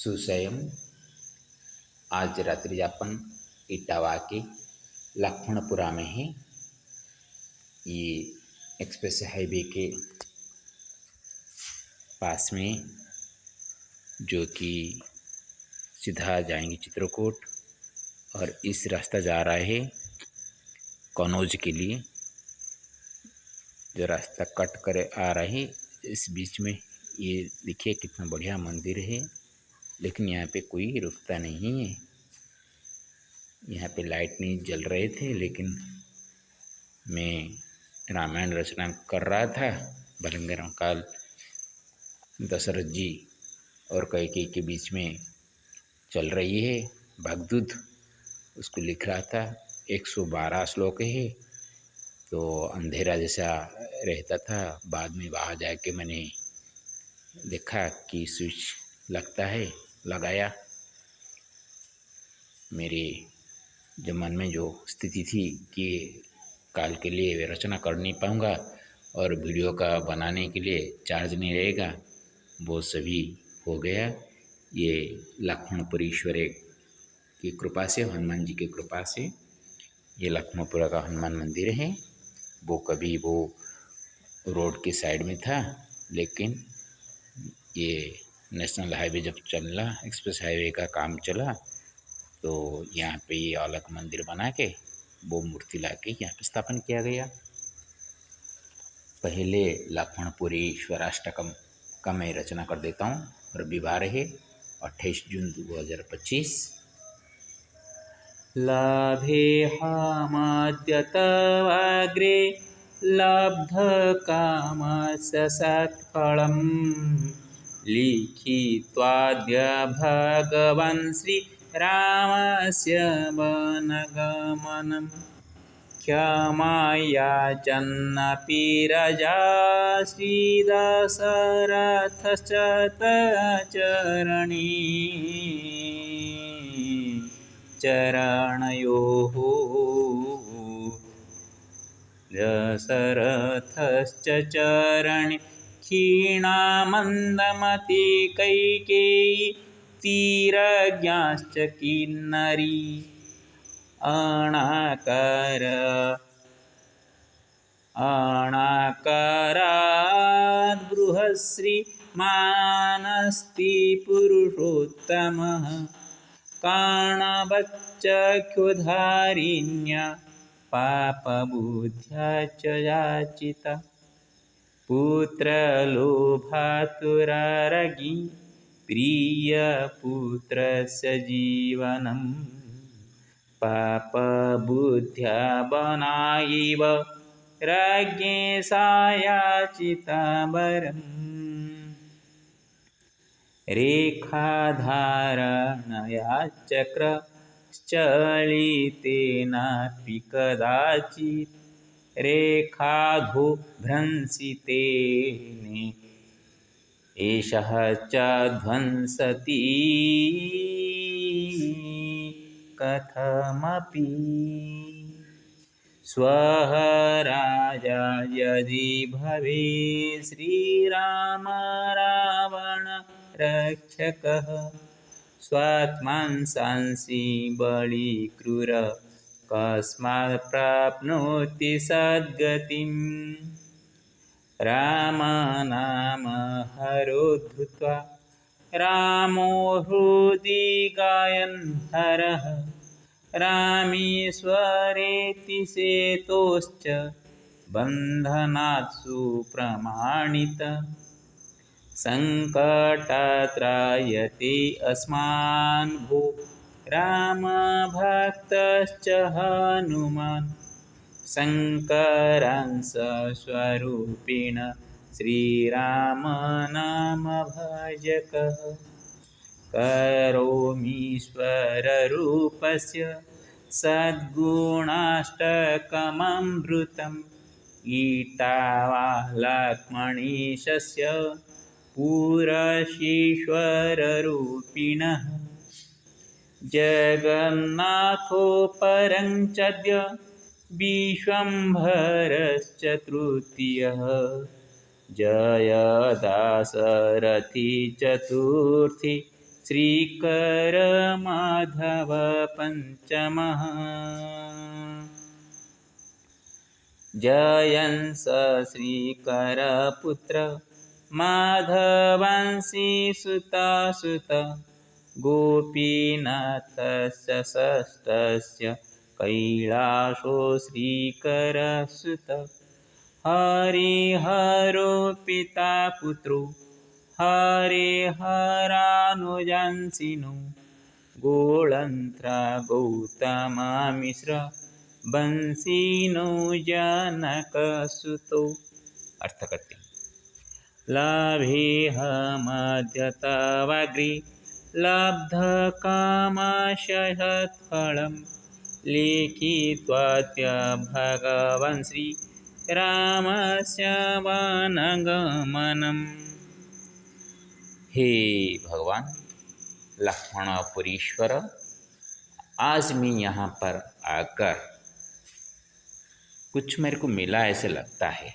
सुसयम। आज रात्रि अपन इटावा के लक्ष्मणपुरा में हैं। ये एक्सप्रेस हाईवे के पास में, जो कि सीधा जाएंगे चित्रकूट, और इस रास्ता जा रहा है कनौज के लिए। जो रास्ता कट कर आ रहा है इस बीच में, ये देखिए कितना बढ़िया मंदिर है, लेकिन यहाँ पे कोई रुकता नहीं है। यहाँ पे लाइट नहीं जल रहे थे, लेकिन मैं रामायण रचना कर रहा था। भलंगर काल दशरथ जी और कैकेयी के बीच में चल रही है भागदूत, उसको लिख रहा था। 112 श्लोक है, तो अंधेरा जैसा रहता था। बाद में बाहर जाके मैंने देखा कि स्विच लगता है, लगाया। मेरे जो मन में जो स्थिति थी कि काल के लिए रचना कर नहीं पाऊँगा और वीडियो का बनाने के लिए चार्ज नहीं रहेगा, वो सभी हो गया। ये लक्ष्मणपुरीश्वर की कृपा से, हनुमान जी की कृपा से, ये लक्ष्मणपुरा का हनुमान मंदिर है। वो कभी वो रोड के साइड में था, लेकिन ये नेशनल हाईवे जब चला, एक्सप्रेस हाईवे का काम चला, तो यहाँ पे ये अलग मंदिर बना के वो मूर्ति ला के यहाँ पे स्थापन किया गया। पहले लक्ष्मणपुरीश्वराष्टकम का मैं रचना कर देता हूँ। रविवार है 28 जून 2025। लाभेहामाद्य तवाग्रे लब्धकामस्य सत्फलम् लिखित्वाद्य भगवन् श्रीरामस्य वनगमनम् क्षमायाचन्नपि रजा श्रीदशरथश्च तच्चरणी चरणयोः दशरथश्च चरणे क्षीणामन्दमति कैकेयी तीरज्ञाश्च किन्नरी अणाकराद् बृहश्रीमानस्ति पुरुषोत्तमः कर्णवच्चक्षुधारिण्या पापबुद्ध्या च याचिता पुत्रलोभातुरारगी प्रियपुत्रस्य जीवनम् पापबुद्ध्या बनायैव राज्ञे सा याचिता वरम् रेखाधारणया चक्रश्चलितेनापि कदाचित् रेखाधो भ्रंशितेन एषः च ध्वंसति कथमपि स्वः राजा यदि भवेत् श्रीराम रावण रक्षकः स्वात्मांसांसि बलिक्रूर कस्मात् प्राप्नोति सद्गतिम् राम नाम हरो धृत्वा रामो हृदि गायन् हरः रामेश्वरेति सेतोश्च बन्धनात् सुप्रमाणितः सङ्कटात्रायते अस्मान् भो रामभक्तश्च हनुमान् शङ्करांश स्वरूपेण श्रीराम नाम भजकः करोमीश्वररूपस्य सद्गुणाष्टकममृतम् ईटावा लक्ष्मणेशस्य पुरशीश्वररूपिणः जगन्नाथो परं चद्य विश्वम्भरश्च तृतीयः जय दाशरथी चतुर्थी श्रीकर माधव पंचमः। जयंस श्रीकर पुत्र माधवांसी सुता सुत गोपीनाथस्य षष्ठस्य कैलासो श्रीकर सुत। हरिहरो पिता पुत्रो हरिहरानुजांसिनो गोळन्त्रा गौतमा मिश्र बंसीनो जनकसुतो। अर्थ करते लभेऽहमद्यतवाग्रे लब्धकामाशयत्फलं लिखित्वाद्य भगवान् श्रीरामस्य वनगमनम्। हे भगवान लक्ष्मणपुरीश्वर, आज मैं यहाँ पर आकर कुछ मेरे को मिला ऐसे लगता है।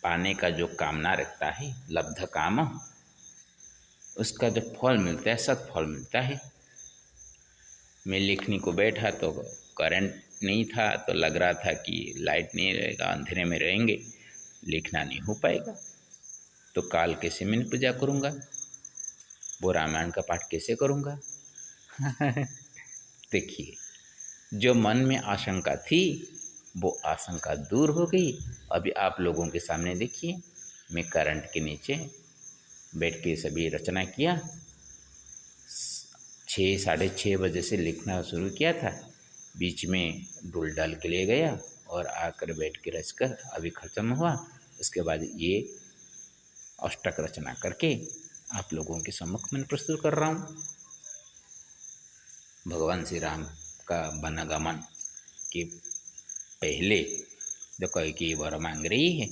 पाने का जो कामना रखता है लब्ध काम, उसका जो फल मिलता है सत्फल मिलता है। मैं लिखने को बैठा तो करंट नहीं था, तो लग रहा था कि लाइट नहीं रहेगा, अंधेरे में रहेंगे, लिखना नहीं हो पाएगा। तो काल कैसे मैं पूजा करूँगा, वो रामायण का पाठ कैसे करूँगा। देखिए, जो मन में आशंका थी वो आशंका दूर हो गई। अभी आप लोगों के सामने देखिए, मैं करंट के नीचे बैठ के सभी रचना किया। 6 साढ़े 6 बजे से लिखना शुरू किया था, बीच में डुल डाल के ले गया और आकर बैठ के रच कर अभी ख़त्म हुआ। उसके बाद ये अष्टक रचना करके आप लोगों के सम्मुख में प्रस्तुत कर रहा हूँ। भगवान श्री राम का वनगमन के पहले जो कैकेयी वर मांग रही है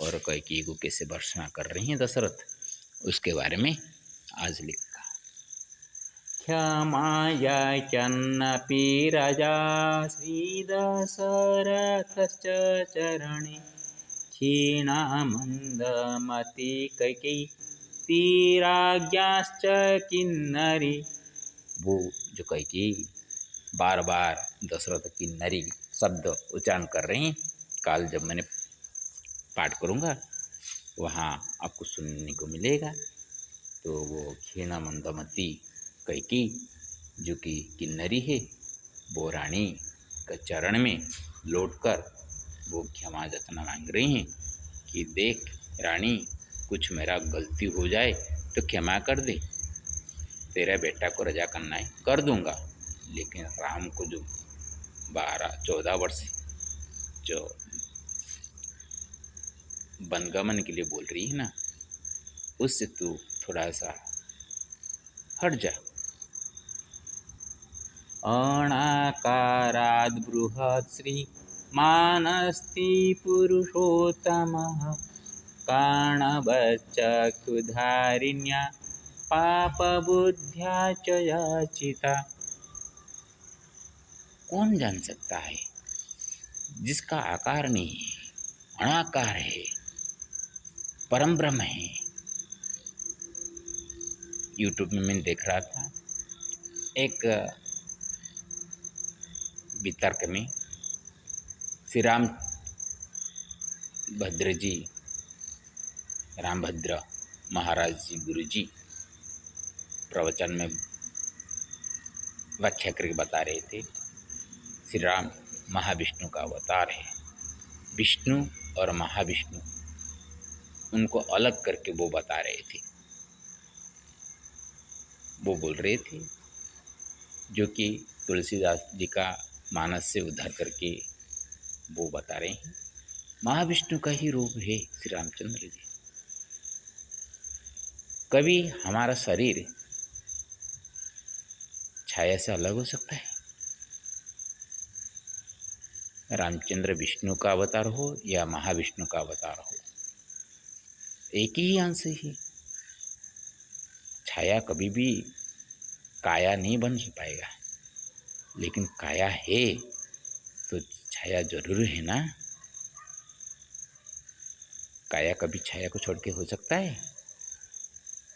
और कैकेयी को कैसे भर्त्सना कर रही हैं दशरथ, उसके बारे में आज लिखा। क्षमायाचन्नपि राजा श्रीदशरथश्च चरणे क्षीणामन्दमति कैकेयी तीराज्ञाश्च किन्नरी। वो जो कैकेयी बार बार दशरथ किन्नरी शब्द उच्चारण कर रहे हैं, काल जब मैंने पाठ करूँगा वहाँ आपको सुनने को मिलेगा। तो वो क्षीणा मंदमती कैकेयी जो कि किन्नरी है, वो रानी के चरण में लौटकर वो क्षमा याचना मांग रही हैं कि देख रानी, कुछ मेरा गलती हो जाए तो क्षमा कर दे, तेरा बेटा को रजा करना है कर दूंगा, लेकिन राम को जो 12-14 वर्ष जो वनगमन के लिए बोल रही है ना, उससे तू थोड़ा सा हट जा। अणाकाराद् बृहत् श्री मानस्ति पुरुषोत्तमः कारणवच्चक्षुधारिण्या पापबुद्ध्या च याचिता। कौन जान सकता है जिसका आकार नहीं है, अणाकार है, परम ब्रह्म है। यूट्यूब में मैं देख रहा था, एक वितर्क में श्री रामभद्र महाराज जी गुरु जी प्रवचन में व्याख्या करके बता रहे थे, श्री राम महाविष्णु का अवतार है। विष्णु और महाविष्णु उनको अलग करके वो बता रहे थे। वो बोल रहे थे जो कि तुलसीदास जी का मानस से उद्धार करके वो बता रहे हैं, महाविष्णु का ही रूप है श्री रामचंद्र जी। कभी हमारा शरीर छाया से अलग हो सकता है। रामचंद्र विष्णु का अवतार हो या महाविष्णु का अवतार हो, एक ही अंश ही। छाया कभी भी काया नहीं बन पाएगा, लेकिन काया है तो छाया जरूर है ना। काया कभी छाया को छोड़ के हो सकता है?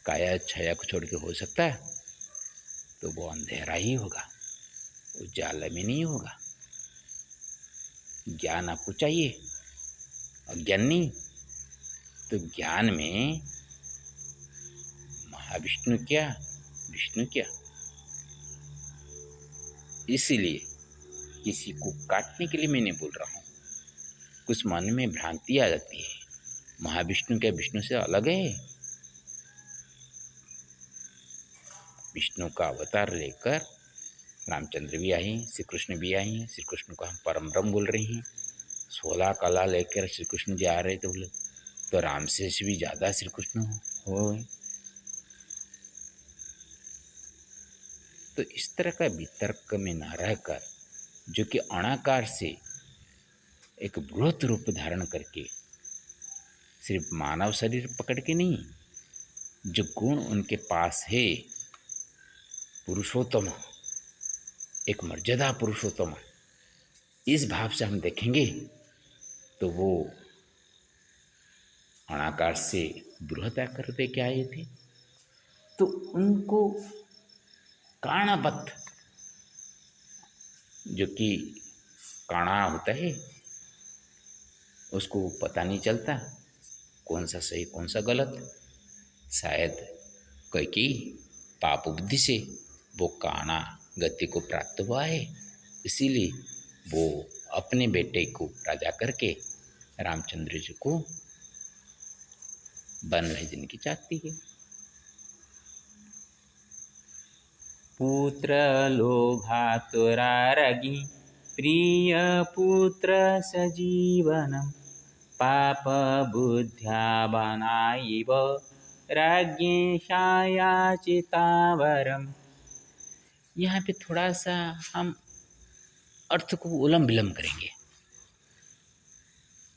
काया छाया को छोड़ के हो सकता है? तो वो अंधेरा ही होगा, उजाला में नहीं होगा। ज्ञान आपको चाहिए, अज्ञान नहीं। तो ज्ञान में महाविष्णु क्या, विष्णु क्या। इसीलिए किसी को काटने के लिए मैं नहीं बोल रहा हूँ। कुछ मन में भ्रांति आ जाती है, महाविष्णु क्या विष्णु से अलग है? विष्णु का अवतार लेकर रामचंद्र भी आए, श्री कृष्ण भी आए हैं। श्री कृष्ण को हम परम ब्रह्म बोल रहे हैं। 16 कला लेकर श्री कृष्ण जी आ रहे थे, बोले तो राम से भी ज़्यादा श्री कृष्ण हो। तो इस तरह का वितर्क में न रहकर, जो कि अणाकार से एक बृहत रूप धारण करके, सिर्फ मानव शरीर पकड़ के नहीं, जो गुण उनके पास है, पुरुषोत्तम, एक मर्यादा पुरुषोत्तम, इस भाव से हम देखेंगे तो वो अणाकार से बृहत आकर दे के आए थे। तो उनको काणावत, जो कि काणा होता है, उसको पता नहीं चलता कौन सा सही कौन सा गलत। शायद कैकेयी पाप बुद्धि से वो काणा गति को प्राप्त हुआ है, इसीलिए वो अपने बेटे को राजा करके रामचंद्र जी को वन भेजने की चाहती है। पुत्र लोभातुरारगी प्रिय पुत्र सजीवनम पाप बुद्ध्या बनाइव राज्ञे छायाचितावरम। यहाँ पे थोड़ा सा हम अर्थ को उलम विलम करेंगे।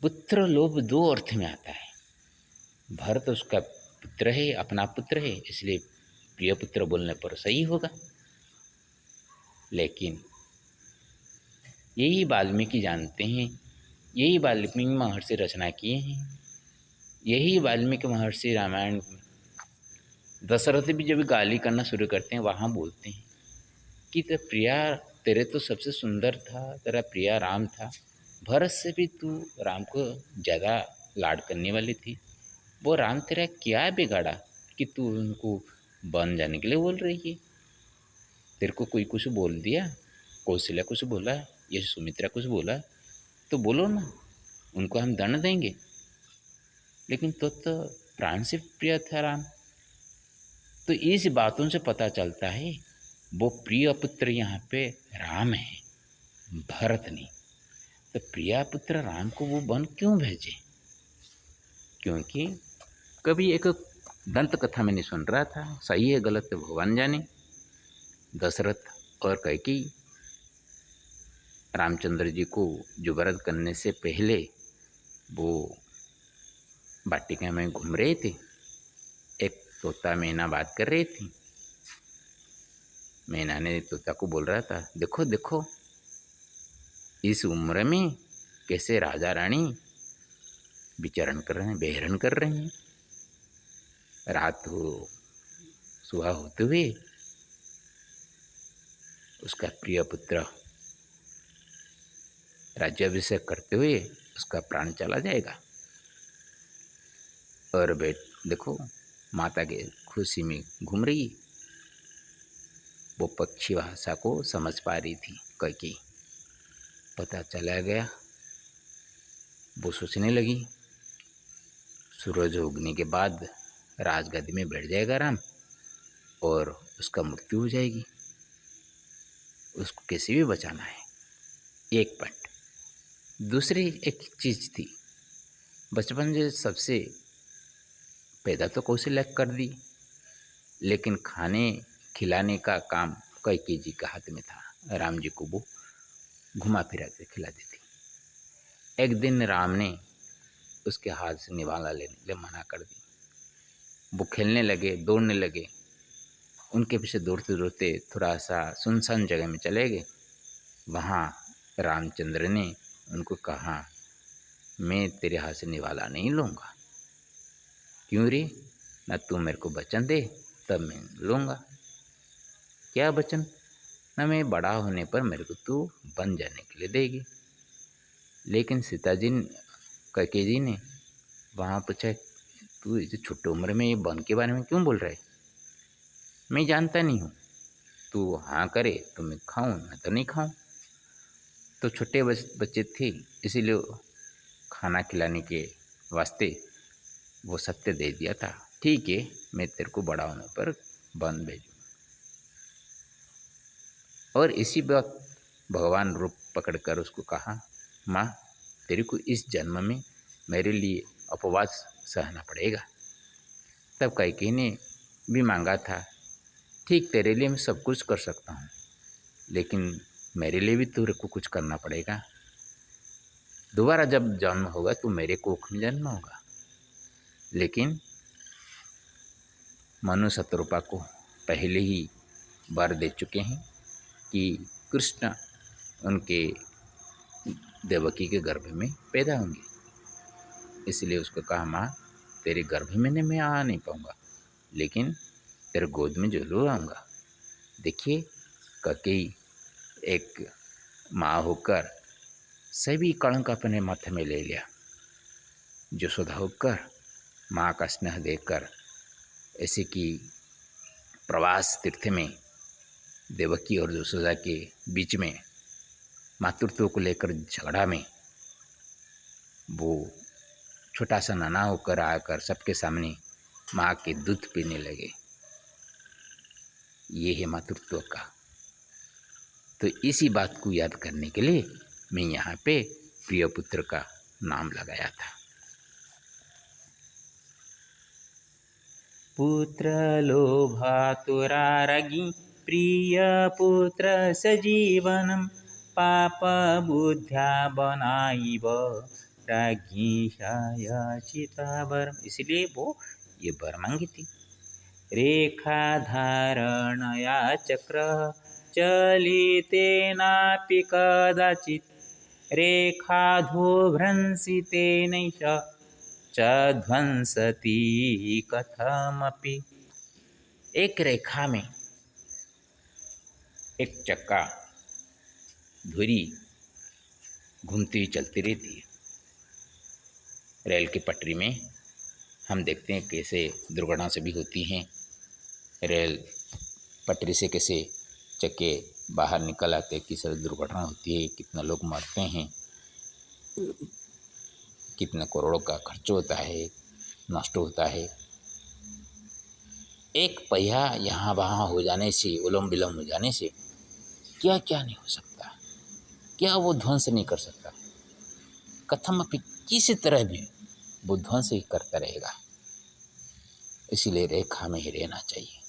पुत्र लोभ दो अर्थ में आता है। भरत उसका पुत्र है, अपना पुत्र है, इसलिए प्रिय पुत्र बोलने पर सही होगा। लेकिन यही वाल्मीकि जानते हैं, यही वाल्मीकि महर्षि रचना किए हैं, यही वाल्मीकि महर्षि रामायण में दशरथ भी जब गाली करना शुरू करते हैं वहाँ बोलते हैं कि तो प्रिया तेरे तो सबसे सुंदर था, तेरा प्रिया राम था, भरत से भी तू राम को ज़्यादा लाड करने वाली थी। वो राम तेरा क्या बिगाड़ा कि तू उनको बन जाने के लिए बोल रही है? तेरे को कोई कुछ बोल दिया, कौशल्या कुछ बोला या सुमित्रा कुछ बोला तो बोलो ना, उनको हम दंड देंगे। लेकिन तो प्राण से प्रिय था राम। तो इस बातों से पता चलता है वो प्रिय पुत्र यहाँ पे राम है, भरत नहीं। तो प्रिया पुत्र राम को वो वन क्यों भेजे? क्योंकि कभी एक दंत कथा मैंने सुन रहा था, सही है गलत है भगवान जाने, दशरथ और कैकेयी रामचंद्र जी को जो वध करने से पहले वो वाटिका में घूम रहे थे। एक तोता मैना बात कर रही थी। मैना ने तोता को बोल रहा था, देखो देखो इस उम्र में कैसे राजा रानी विचरण कर रहे हैं, बेहरण कर रहे हैं। रात हो सुबह होते हुए उसका प्रिय पुत्र राज्याभिषेक करते हुए उसका प्राण चला जाएगा। और देखो माता के खुशी में घूम रही। वो पक्षी भाषा को समझ पा रही थी कैकेयी। पता चला गया, वो सोचने लगी सूरज उगने के बाद राजगद्दी में बैठ जाएगा राम और उसका मृत्यु हो जाएगी, उसको कैसे भी बचाना है। एक पॉइंट। दूसरी एक चीज़ थी, बचपन से सबसे पैदा तो कौशल्या कर दी, लेकिन खाने खिलाने का काम कैकेयी जी का हाथ में था। राम जी को वो घुमा फिरा के खिलाती थी। एक दिन राम ने उसके हाथ से निवाला लेने के लिए मना कर दी। वो खेलने लगे, दौड़ने लगे। उनके पीछे दौड़ते दौड़ते थोड़ा सा सुनसान जगह में चले गए। वहाँ रामचंद्र ने उनको कहा, मैं तेरे हाथ से निवाला नहीं लूँगा। क्यों रे? ना तू मेरे को वचन दे तब मैं लूँगा। क्या वचन? ना मैं बड़ा होने पर मेरे को तू बन जाने के लिए देगी। लेकिन सीताजी कैकेयी जी ने वहाँ पूछा, तू इस छोटी उम्र में ये वन के बारे में क्यों बोल रहा है? मैं जानता नहीं हूँ। तू हाँ करे तो मैं खाऊं, मैं तो नहीं खाऊं। तो छोटे बच्चे थे, इसीलिए खाना खिलाने के वास्ते वो सत्य दे दिया था। ठीक है, मैं तेरे को बड़ा होने पर वन भेजूँ। और इसी वक्त भगवान रूप पकड़कर उसको कहा, माँ तेरे को इस जन्म में मेरे लिए उपवास सहना पड़ेगा। तब कैकेयी ने भी मांगा था, ठीक तेरे लिए मैं सब कुछ कर सकता हूँ, लेकिन मेरे लिए भी तेरे को कुछ करना पड़ेगा। दोबारा जब जन्म होगा तो मेरे कोख में जन्म होगा। लेकिन मनु शतरूपा को पहले ही वर दे चुके हैं कि कृष्ण उनके देवकी के गर्भ में पैदा होंगे। इसलिए उसको कहा, माँ तेरे गर्भ में मैं आ नहीं पाऊँगा, लेकिन तेरे गोद में जरूर आऊँगा। देखिए, कैकेयी एक माँ होकर सभी कलंक अपने माथे में ले लिया। यशोदा होकर माँ का स्नेह देकर, ऐसे कि प्रवास तीर्थ में देवकी और यशोदा के बीच में मातृत्व को लेकर झगड़ा में वो छोटा सा नाना होकर आकर सबके सामने माँ के दूध पीने लगे। ये है मातृत्व का। तो इसी बात को याद करने के लिए मैं यहाँ पे प्रिय पुत्र का नाम लगाया था। पुत्र लोभातुरारगी प्रिय पुत्र सजीवनम पाप बुद्ध्या बनाइब राज्ञी याचिता वरम। इसलिए वो ये वर मांगी थी। रेखा धारणया चक्र चलितेनापि कदाचित् रेखाधो भ्रंसितेनैष च ध्वंसति कथमपि। एक रेखा में एक चक्का धुरी घूमती हुई चलती रहती है। रेल की पटरी में हम देखते हैं कैसे दुर्घटना सभी होती हैं। रेल पटरी से कैसे चक्के बाहर निकल आते, किस तरह दुर्घटना होती है, कितना लोग मरते हैं, कितने करोड़ों का खर्च होता है, नष्ट होता है। एक पहिया यहाँ वहाँ हो जाने से, उलम विलम हो जाने से क्या क्या नहीं हो सकता, क्या वो ध्वंस नहीं कर सकता। कथम अपि, किसी तरह भी वो ध्वंस ही करता रहेगा। इसीलिए रेखा में ही रहना चाहिए।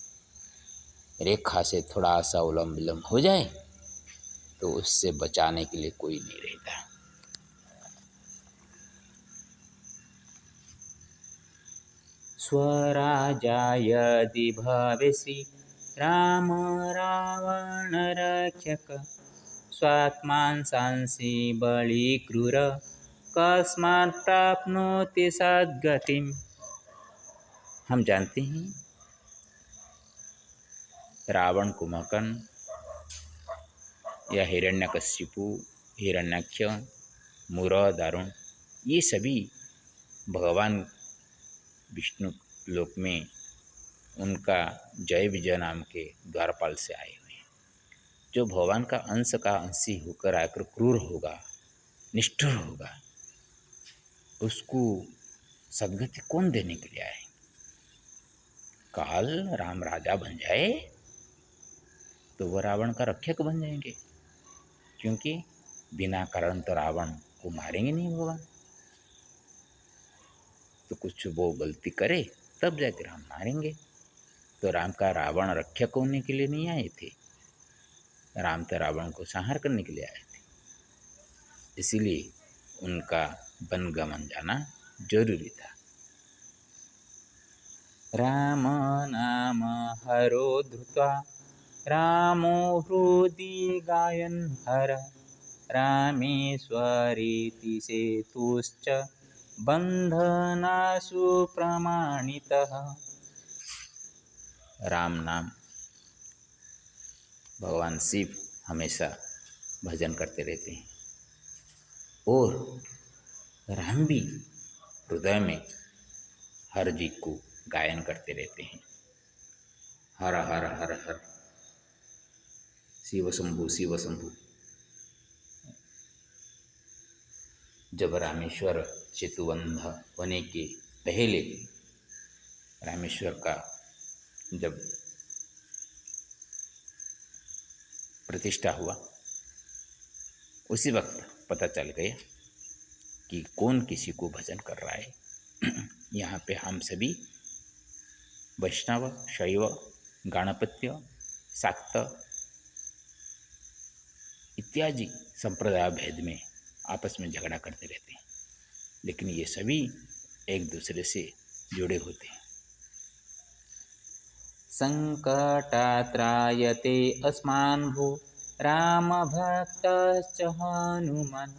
रेखा से थोड़ा सा उलम विलम हो जाए तो उससे बचाने के लिए कोई नहीं रहता। स्वराजाय यदि भवेसि राम रावण रक्षक स्वात्मान सांसि बलि क्रूर कस्मात् प्राप्नोति सद्गतिम्। हम जानते हैं रावण, कुंभकर्ण या हिरण्यकशिपु, हिरण्याक्ष, मूर, दारुण, ये सभी भगवान विष्णु लोक में उनका जय विजय नाम के द्वारपाल से आए हुए हैं। जो भगवान का अंश का अंशी होकर आकर क्रूर होगा, निष्ठुर होगा, उसको सद्गति कौन देने के लिए आए? काल राम राजा बन जाए तो वह रावण का रक्षक बन जाएंगे, क्योंकि बिना कारण तो रावण को मारेंगे नहीं भगवान। तो कुछ वो गलती करे तब जाकर हम मारेंगे। तो राम का रावण रक्षक होने के लिए नहीं आए थे, राम तो रावण को संहार करने के लिए आए थे। इसीलिए उनका वनगमन जाना जरूरी था। राम नाम हरो धृत्वा रामो हृदि गायन् हर रामेश्वरेति सेतुश्च बन्धनासु प्रमाणितः। राम नाम भगवान शिव हमेशा भजन करते रहते हैं और राम भी हृदय में हर जी को गायन करते रहते हैं। हर हर हर हर शिव शंभु शिव शंभु। जब रामेश्वर सेतुबंध होने के पहले रामेश्वर का जब प्रतिष्ठा हुआ उसी वक्त पता चल गया कि कौन किसी को भजन कर रहा है। यहाँ पे हम सभी वैष्णव, शैव, गणपत्य, शाक्त इत्यादि संप्रदाय भेद में आपस में झगड़ा करते रहते हैं, लेकिन ये सभी एक दूसरे से जुड़े होते हैं। संकटात्रायते अस्मान् भो राम भक्तश्च हनुमान्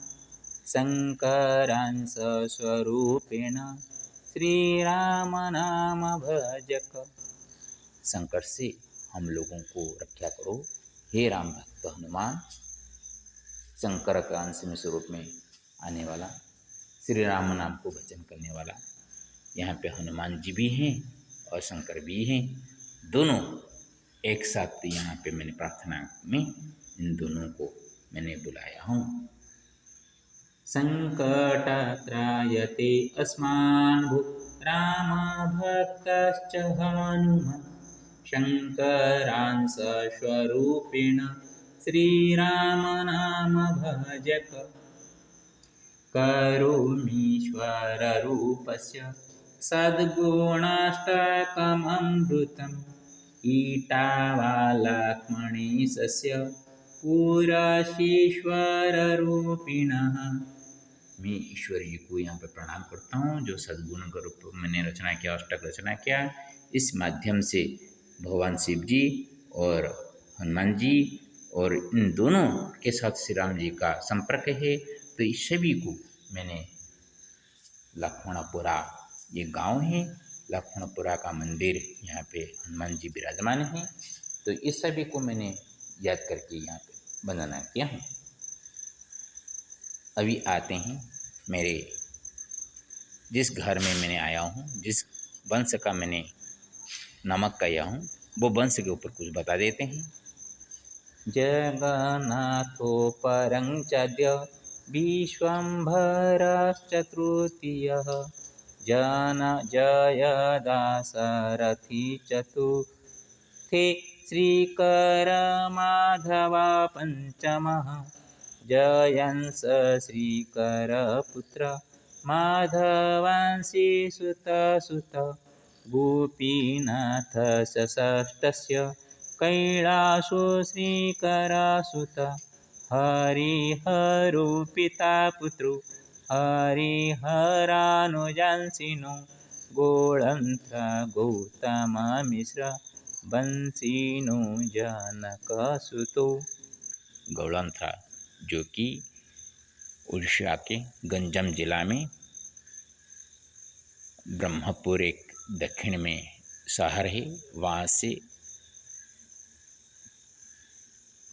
शंकरांश स्वरूपेण श्रीराम नाम भजक। संकट से हम लोगों को रक्षा करो हे राम भक्त हनुमान। शंकर का अंश में स्वरूप में आने वाला श्री राम नाम को भजन करने वाला, यहाँ पे हनुमान जी भी हैं और शंकर भी हैं, दोनों एक साथ यहाँ पे मैंने प्रार्थना में इन दोनों को मैंने बुलाया हूँ। संकटात्रायते अस्मान् भो राम भक्तश्च हनुमान् शंकरांश स्वरूपेण श्रीराम नाम भजक। करोमीश्वररूपस्य सद्गुणाष्टकममृतम् ईटावालाक्ष्मणेशस्य पुरशीश्वररूपिणः। मैं ईश्वर जी को यहाँ पर प्रणाम करता हूँ जो सद्गुण का रूप मैंने रचना किया, अष्टक रचना किया। इस माध्यम से भगवान शिव जी और हनुमान जी और इन दोनों के साथ श्री राम जी का संपर्क है। तो इस सभी को मैंने लक्ष्मणपुरा ये गांव है, लक्ष्मणपुरा का मंदिर यहाँ पे हनुमान जी विराजमान हैं, तो इस सभी को मैंने याद करके यहाँ पे वंदना किया हूँ। अभी आते हैं मेरे जिस घर में मैंने आया हूँ, जिस वंश का मैंने नामक किया हूँ, वो वंश के ऊपर कुछ बता देते हैं। जगन्नाथो परं चाद्य विश्वम्भरश्च तृतीयः जयदाशरथी चतुर्थे श्रीकरमाधवा पञ्चमः जयंस श्रीकरपुत्र माधवांसी सुत गोपीनाथस्य षष्ठस्य कैलासो श्रीकरसुत हरिहरो पिता पुत्रो हरिहरानुजांसिनो गोळन्त्र गौतममिश्र बंसीनो जनकसुतो। गौळन्त्र जो कि उड़ीसा के गंजम जिला में ब्रह्मपुर एक दक्षिण में शहर है, वहाँ से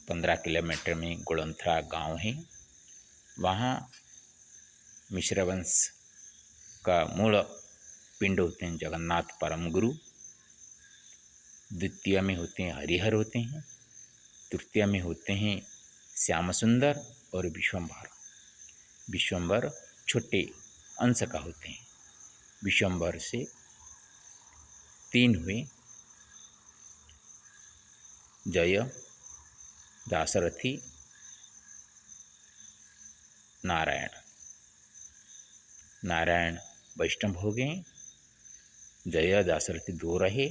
15 किलोमीटर में गोळन्थरा गांव है। वहाँ मिश्र वंश का मूल पिंड होते हैं जगन्नाथ परम गुरु, द्वितीय में होते हैं हरिहर होते हैं, तृतीय में होते हैं श्याम सुंदर और विश्वम्भर। विश्वम्भर छोटे अंश का होते हैं। विश्वम्भर से 3 हुए, जय, दाशरथी, नारायण। नारायण वैष्णव हो गए, जय दाशरथी 2 रहे,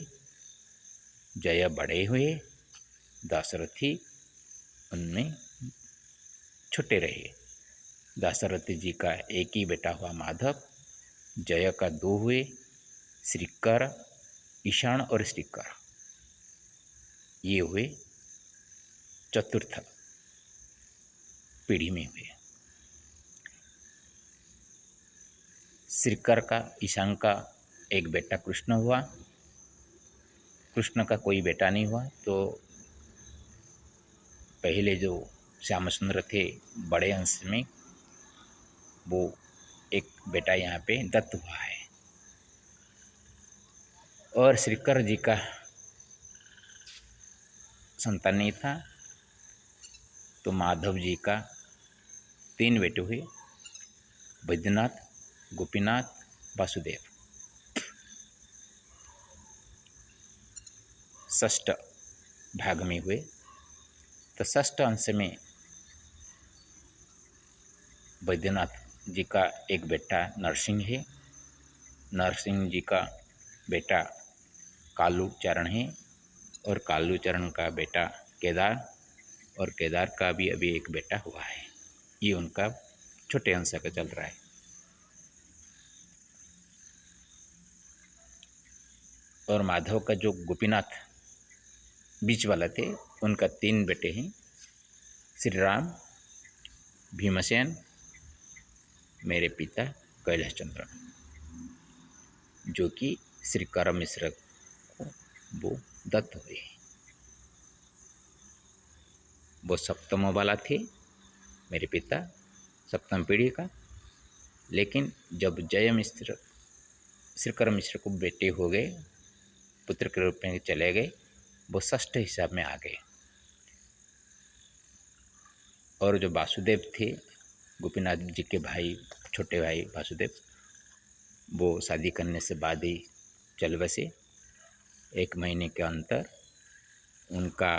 जय बड़े हुए, दाशरथी उनमें छोटे रहे। दाशरथी जी का एक ही बेटा हुआ माधव, जय का 2 हुए, श्रीकर, ईशान और श्रीकर, ये हुए चतुर्थ पीढ़ी में हुए। श्रीकर का ईशान का एक बेटा कृष्ण हुआ, कृष्ण का कोई बेटा नहीं हुआ, तो पहले जो श्यामसुंदर थे बड़े अंश में, वो एक बेटा यहाँ पे दत्त हुआ है। और श्रीकर जी का संतान नहीं था, तो माधव जी का 3 बेटे हुए, बैद्यनाथ, गोपीनाथ, वासुदेव। षष्ठ भाग में हुए। तो षष्ठ अंश में बैद्यनाथ जी का एक बेटा नरसिंह है, नरसिंह जी का बेटा कालूचरण है, और कालूचरण का बेटा केदार, और केदार का भी अभी एक बेटा हुआ है। ये उनका छोटे अंश का चल रहा है। और माधव का जो गोपीनाथ बीच वाला थे, उनका 3 बेटे हैं, श्री राम, भीमसेन, मेरे पिता कैलाश चंद्र, जो कि श्री करम मिश्र को वो दत्त हुए। वो सप्तम वाला थे मेरे पिता, सप्तम पीढ़ी का। लेकिन जब जय मिश्र श्री करम मिश्र को बेटे हो गए, पुत्र के रूप में चले गए, वो षष्ठ हिसाब में आ गए। और जो वासुदेव थे, गोपीनाथ जी के भाई, छोटे भाई वासुदेव, वो शादी करने से बाद ही चल बसे। 1 महीने के अंतर। उनका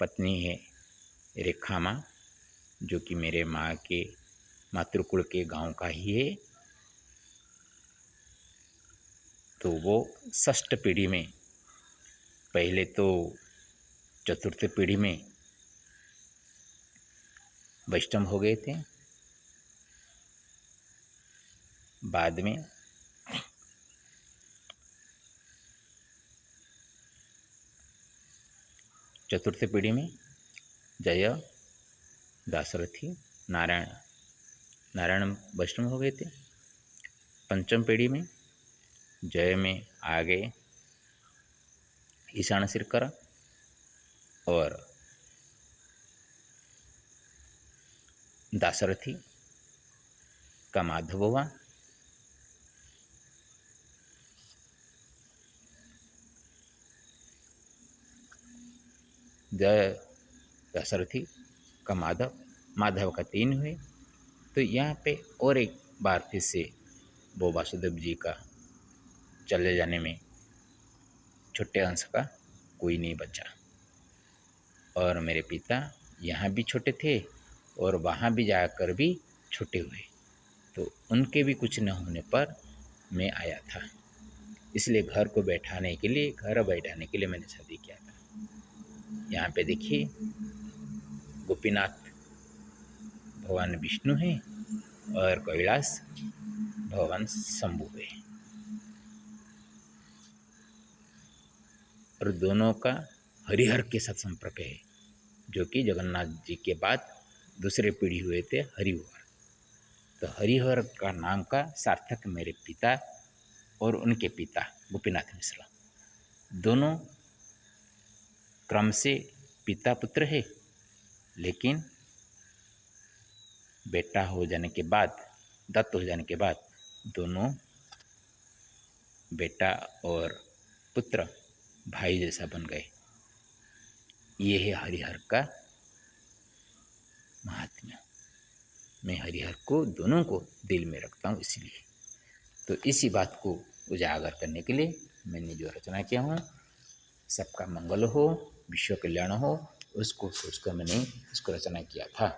पत्नी है रेखा माँ, जो कि मेरे माँ के मातृकुल के गांव का ही है। तो वो षष्ठ पीढ़ी में, पहले तो चतुर्थ पीढ़ी में वैष्णव हो गए थे, बाद में चतुर्थ पीढ़ी में जय, दाशरथी, नारायण वैष्णव हो गए थे। पंचम पीढ़ी में जय में आ गए ईशान सिरकर, और दाशरथी का माधव हुआ। जय, दाशरथी का माधव का 3 हुए। तो यहाँ पे और एक बार फिर से वो वासुदेव जी का चले जाने में छोटे अंश का कोई नहीं बचा। और मेरे पिता यहाँ भी छोटे थे और वहाँ भी जाकर भी छोटे हुए, तो उनके भी कुछ न होने पर मैं आया था। इसलिए घर बैठाने के लिए मैंने शादी किया था। यहाँ पे देखिए, गोपीनाथ भगवान विष्णु है और कैलाश भगवान शंभु है, और दोनों का हरिहर के साथ संपर्क है, जो कि जगन्नाथ जी के बाद दूसरे पीढ़ी हुए थे हरिहर। तो हरिहर का नाम का सार्थक मेरे पिता और उनके पिता गोपीनाथ मिश्र, दोनों क्रम से पिता पुत्र है। लेकिन बेटा हो जाने के बाद, दत्त हो जाने के बाद, दोनों बेटा और पुत्र भाई जैसा बन गए। ये है हरिहर का महात्म्य। मैं हरिहर को, दोनों को दिल में रखता हूँ इसलिए। तो इसी बात को उजागर करने के लिए मैंने जो रचना किया हूँ, सबका मंगल हो, विश्व कल्याण हो, उसको सोचकर मैंने इसको रचना किया था।